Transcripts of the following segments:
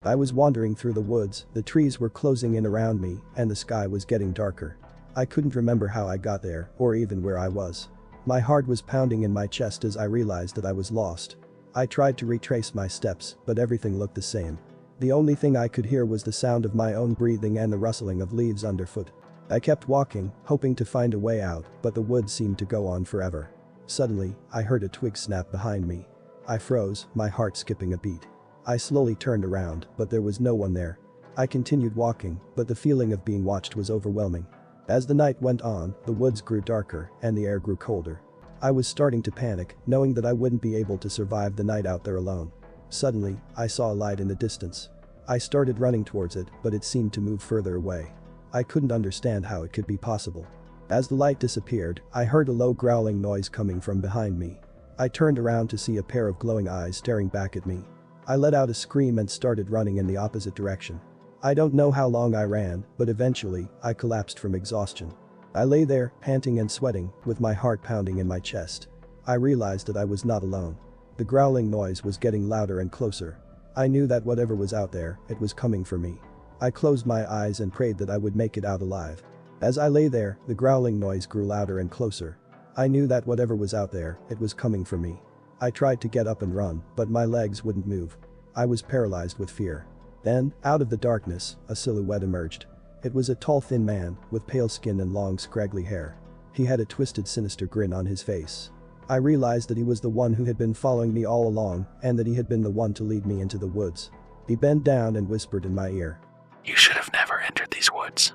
I was wandering through the woods, the trees were closing in around me, and the sky was getting darker. I couldn't remember how I got there, or even where I was. My heart was pounding in my chest as I realized that I was lost. I tried to retrace my steps, but everything looked the same. The only thing I could hear was the sound of my own breathing and the rustling of leaves underfoot. I kept walking, hoping to find a way out, but the woods seemed to go on forever. Suddenly, I heard a twig snap behind me. I froze, my heart skipping a beat. I slowly turned around, but there was no one there. I continued walking, but the feeling of being watched was overwhelming. As the night went on, the woods grew darker, and the air grew colder. I was starting to panic, knowing that I wouldn't be able to survive the night out there alone. Suddenly, I saw a light in the distance. I started running towards it, but it seemed to move further away. I couldn't understand how it could be possible. As the light disappeared, I heard a low growling noise coming from behind me. I turned around to see a pair of glowing eyes staring back at me. I let out a scream and started running in the opposite direction. I don't know how long I ran, but eventually, I collapsed from exhaustion. I lay there, panting and sweating, with my heart pounding in my chest. I realized that I was not alone. The growling noise was getting louder and closer. I knew that whatever was out there, it was coming for me. I closed my eyes and prayed that I would make it out alive. As I lay there, the growling noise grew louder and closer. I knew that whatever was out there, it was coming for me. I tried to get up and run, but my legs wouldn't move. I was paralyzed with fear. Then, out of the darkness, a silhouette emerged. It was a tall thin man, with pale skin and long scraggly hair. He had a twisted sinister grin on his face. I realized that he was the one who had been following me all along, and that he had been the one to lead me into the woods. He bent down and whispered in my ear. "You should have never entered these woods.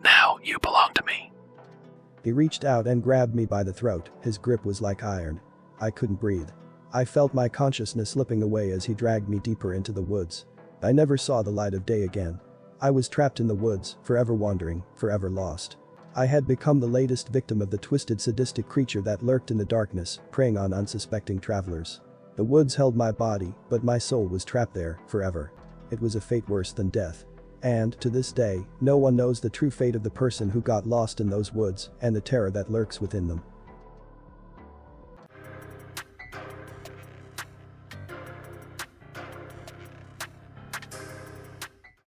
Now you belong to me." He reached out and grabbed me by the throat, his grip was like iron. I couldn't breathe. I felt my consciousness slipping away as he dragged me deeper into the woods. I never saw the light of day again. I was trapped in the woods, forever wandering, forever lost. I had become the latest victim of the twisted sadistic creature that lurked in the darkness, preying on unsuspecting travelers. The woods held my body, but my soul was trapped there, forever. It was a fate worse than death. And, to this day, no one knows the true fate of the person who got lost in those woods and the terror that lurks within them.